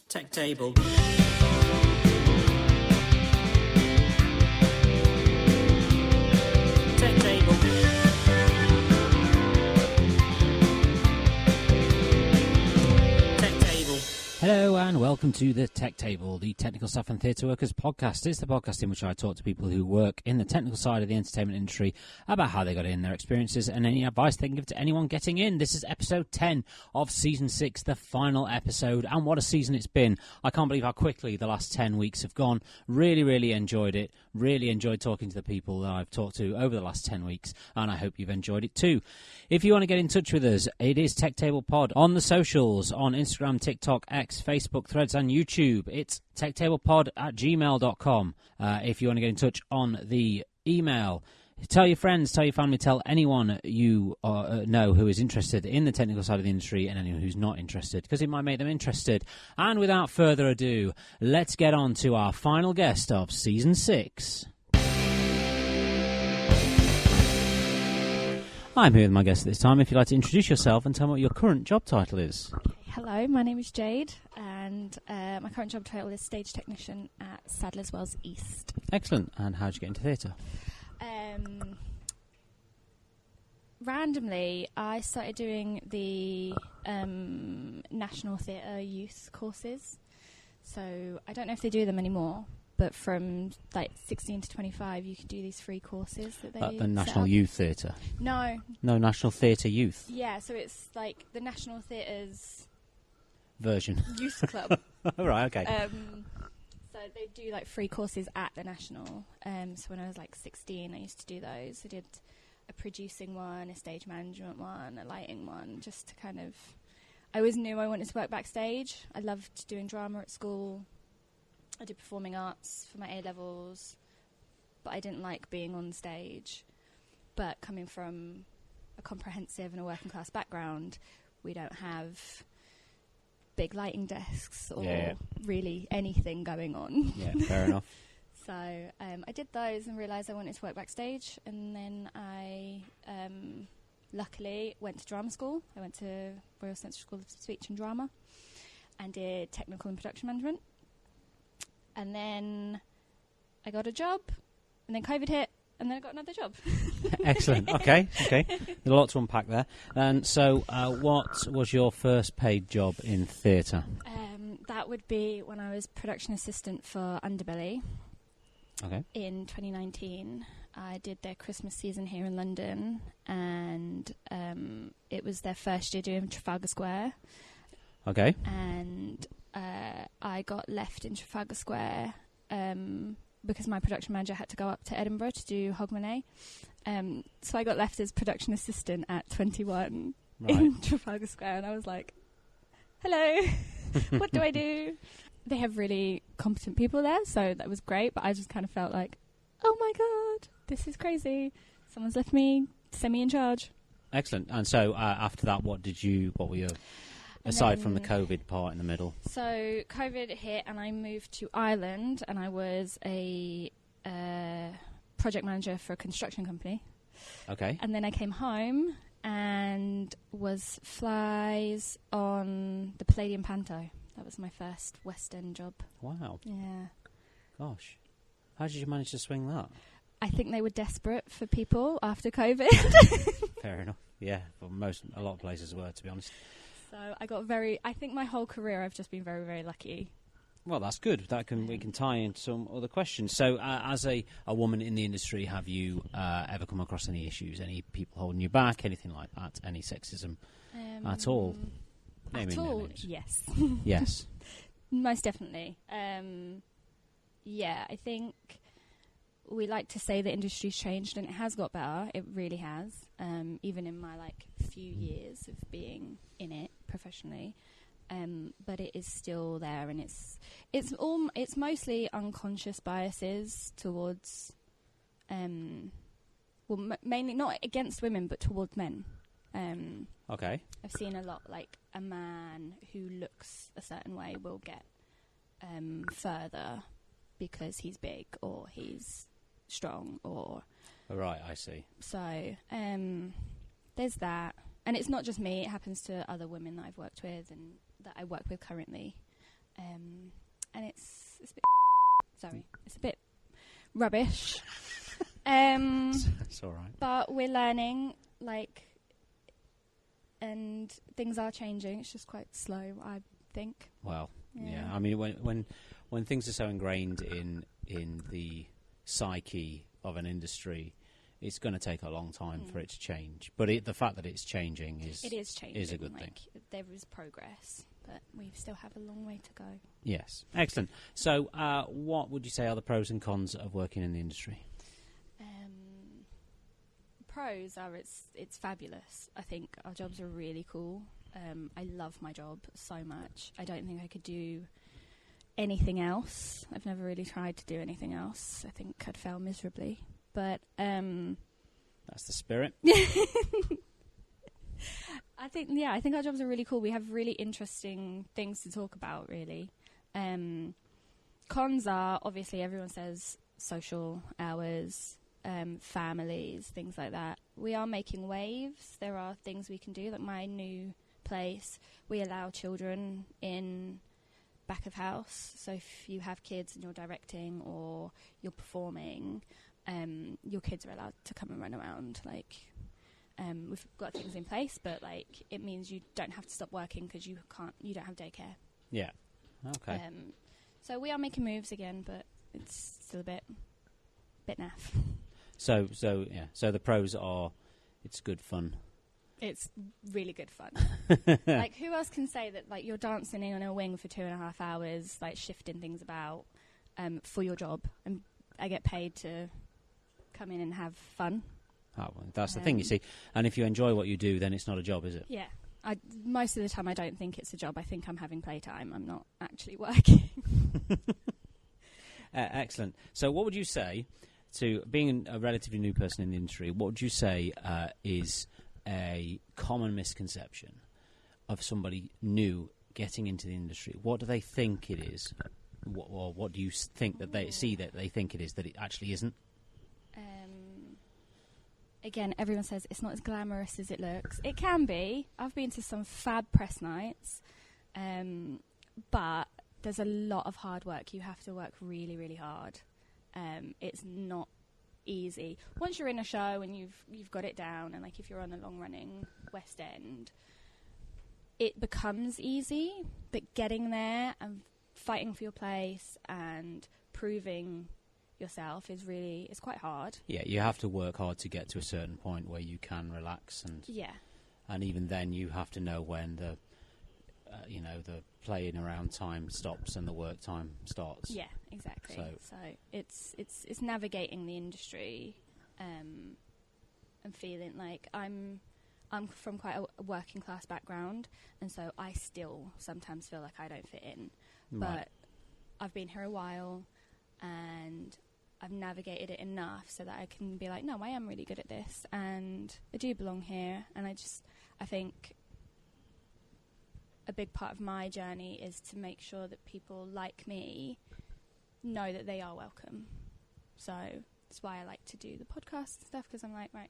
Tech table. Tech table. Tech table. Hello and welcome to the Tech Table, the Technical Staff and Theatre Workers podcast. It's the podcast in which I talk to people who work in the technical side of the entertainment industry about how they got in, their experiences, and any advice they can give to anyone getting in. This is episode 10 of season 6, the final episode, and what a season it's been. I can't believe how quickly the last 10 weeks have gone. Really enjoyed it. Really enjoyed talking to the people that I've talked to over the last 10 weeks, and I hope you've enjoyed it too. If you want to get in touch with us, it is techtablepod on the socials, on Instagram, TikTok, X, Facebook, Threads and YouTube. It's techtablepod@gmail.com. If you want to get in touch on the email, tell your friends, tell your family, tell anyone you know who is interested in the technical side of the industry and anyone who's not interested, because it might make them interested. And without further ado, let's get on to our final guest of Season 6. I'm here with my guest at this time. If you'd like to introduce yourself and tell me what your current job title is. Hello, my name is Jade, and my current job title is stage technician at Sadlers Wells East. Excellent. And how did you get into theatre? Randomly, I started doing the National Theatre Youth courses. So I don't know if they do them anymore, but from like 16 to 25, you can do these free courses that they The National Youth Theatre? No, National Theatre Youth. yeah. So it's like the National Theatre's Version. youth club. All right, okay. So they do like free courses at the National. So when I was like 16, I used to do those. I did a producing one, a stage management one, a lighting one, just to kind of... I always knew I wanted to work backstage. I loved doing drama at school. I did performing arts for my A-levels, but I didn't like being on stage. But coming from a comprehensive and a working class background, we don't have big lighting desks or really anything going on. Yeah, fair enough. So I did those and realised I wanted to work backstage, and then I luckily went to drama school. I went to Royal Central School of Speech and Drama and did technical and production management. And then I got a job, and then COVID hit, and then I got another job. Excellent. Okay. There's a lot to unpack there. And so what was your first paid job in theatre? That would be when I was production assistant for Underbelly. Okay. In 2019, I did their Christmas season here in London, and it was their first year doing Trafalgar Square. Okay. And I got left in Trafalgar Square because my production manager had to go up to Edinburgh to do Hogmanay. So I got left as production assistant at 21 in Trafalgar Square, and I was like, hello, what do I do? They have really competent people there, so that was great, but I just kind of felt like, oh my God, this is crazy. Someone's left me, semi in charge. Excellent. And so after that, what were your, aside from the COVID part in the middle? So COVID hit and I moved to Ireland, and I was a project manager for a construction company. Okay. And then I came home and was flies on the Palladium Panto. That was my first West End job. Wow. Yeah. Gosh. How did you manage to swing that? I think they were desperate for people after COVID. Fair enough. Yeah, a lot of places were, to be honest. So I got I think my whole career I've just been very lucky. Well, that's good. We can tie into some other questions. So, as a woman in the industry, have you ever come across any issues, any people holding you back, anything like that, any sexism at all? At all, yes. Yes. Most definitely. Yeah, I think we like to say the industry's changed, and it has got better. It really has. Even in my few years of being in it professionally. But it is still there, and it's mostly unconscious biases towards, mainly not against women, but towards men. Okay. I've seen a lot, a man who looks a certain way will get further because he's big or he's strong or... Right, I see. So there's that. And it's not just me, it happens to other women that I've worked with and that I work with currently. and it's a bit it's a bit rubbish. It's all right. But we're learning, and things are changing. It's just quite slow, I think. Well, yeah. I mean, when things are so ingrained in the psyche of an industry, it's going to take a long time for it to change. But the fact that it's changing is a good thing. There is progress, but we still have a long way to go. Yes, excellent. So, what would you say are the pros and cons of working in the industry? Pros are it's fabulous. I think our jobs are really cool. I love my job so much. I don't think I could do anything else. I've never really tried to do anything else. I think I'd fail miserably. But that's the spirit. I think our jobs are really cool. We have really interesting things to talk about, really. Cons are, obviously, everyone says social hours, families, things like that. We are making waves. There are things we can do. Like my new place, we allow children in back of house. So if you have kids and you're directing or you're performing, your kids are allowed to come and run around. We've got things in place, but it means you don't have to stop working because you don't have daycare. Yeah. Okay. So we are making moves again, but it's still a bit naff. So the pros are, it's good fun. It's really good fun. Who else can say that you're dancing in on a wing for 2.5 hours, shifting things about for your job, and I get paid to come in and have fun. Oh, well, that's the thing, you see. And if you enjoy what you do, then it's not a job, is it? Yeah. Most of the time I don't think it's a job. I think I'm having playtime. I'm not actually working. Excellent. So what would you say, to being a relatively new person in the industry, what would you say is a common misconception of somebody new getting into the industry? What do they think it is? Or what do you think that they see that they think it is that it actually isn't? Again, everyone says it's not as glamorous as it looks. It can be. I've been to some fab press nights, but there's a lot of hard work. You have to work really, really hard. It's not easy. Once you're in a show and you've got it down, and if you're on a long-running West End, it becomes easy. But getting there and fighting for your place and proving yourself is quite hard. Yeah, you have to work hard to get to a certain point where you can relax, and even then you have to know when the playing around time stops and the work time starts. Yeah, exactly. So it's navigating the industry, and feeling like I'm from quite a working class background, and so I still sometimes feel like I don't fit in. Right. But I've been here a while, and I've navigated it enough so that I can be like, no, I am really good at this, and I do belong here. And I think a big part of my journey is to make sure that people like me know that they are welcome. So that's why I like to do the podcast and stuff, because I'm like, right,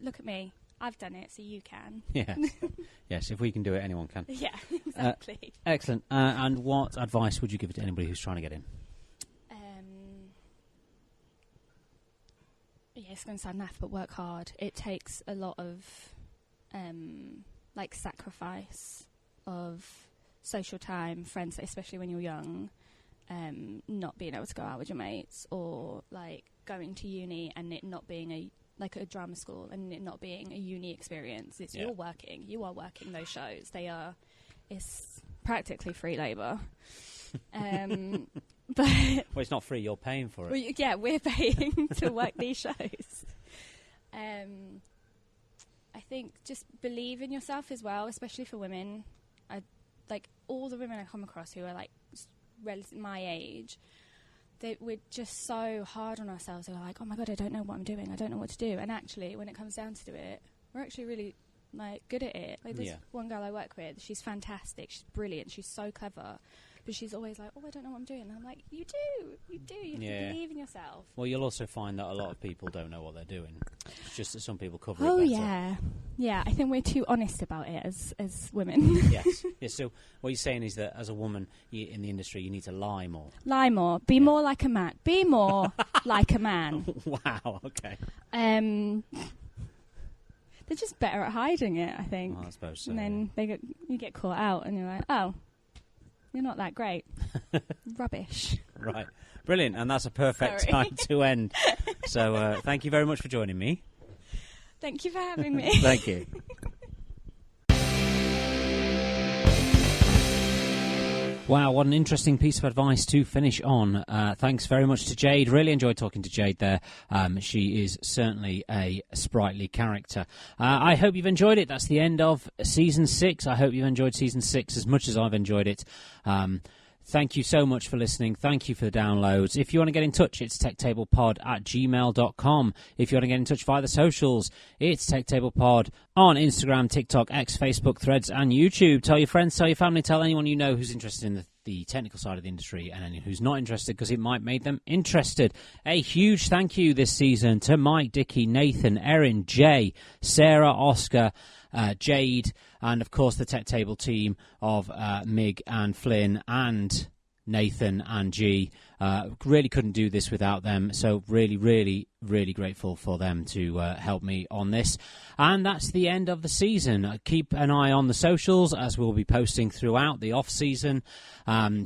look at me. I've done it, so you can. Yes. Yes, if we can do it, anyone can. Yeah, exactly. Excellent. And what advice would you give to anybody who's trying to get in? Yeah, it's going to sound naff, but work hard. It takes a lot of sacrifice of social time, friends, especially when you're young, not being able to go out with your mates, or going to uni and it not being a drama school and it not being a uni experience. You are working those shows. It's practically free labour. But well, it's not free, you're paying for it. Well, yeah, we're paying to work these shows. I think just believe in yourself as well, especially for women. All the women I come across who are my age, we're just so hard on ourselves. We're like, oh my God, I don't know what I'm doing. I don't know what to do. And actually, when it comes down to it, we're actually really good at it. There's one girl I work with. She's fantastic. She's brilliant. She's so clever. But she's always like, oh, I don't know what I'm doing. And I'm like, you do. You have to believe in yourself. Well, you'll also find that a lot of people don't know what they're doing. It's just that some people cover it better. Oh, yeah. Yeah, I think we're too honest about it as women. Yes. Yeah, so what you're saying is that as a woman in the industry, you need to lie more. Lie more. Be more like a man. Be more like a man. Wow, okay. They're just better at hiding it, I think. Well, I suppose so. And then you get caught out and you're like, oh, you're not that great. Rubbish. Right. Brilliant. And that's a perfect Sorry. time to end. So thank you very much for joining me. Thank you for having me. Thank you. Wow, what an interesting piece of advice to finish on. Thanks very much to Jade. Really enjoyed talking to Jade there. She is certainly a sprightly character. I hope you've enjoyed it. That's the end of Season 6. I hope you've enjoyed Season 6 as much as I've enjoyed it. Thank you so much for listening. Thank you for the downloads. If you want to get in touch, it's techtablepod@gmail.com. If you want to get in touch via the socials, it's techtablepod on Instagram, TikTok, X, Facebook, Threads, and YouTube. Tell your friends, tell your family, tell anyone you know who's interested in the technical side of the industry and anyone who's not interested, because it might make them interested. A huge thank you this season to Mike, Dickie, Nathan, Erin, Jay, Sarah, Oscar, Jade, and of course the Tech Table team of Mig and Flynn and Nathan and G. Really couldn't do this without them, so really, really, really grateful for them to help me on this. And that's the end of the season. Keep an eye on the socials, as we'll be posting throughout the off-season.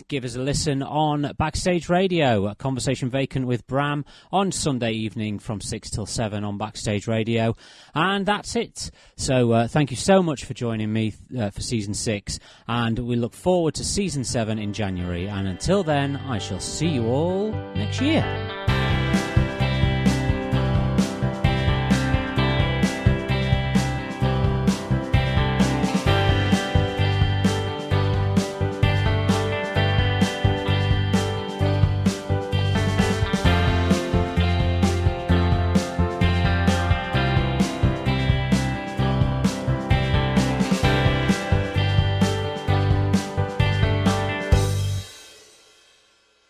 Give us a listen on Backstage Radio, a Conversation Vacant with Bram, on Sunday evening from 6 till 7 on Backstage Radio. And that's it. So thank you so much for joining me for Season 6, and we look forward to Season 7 in January. And until then, I shall see you all next year.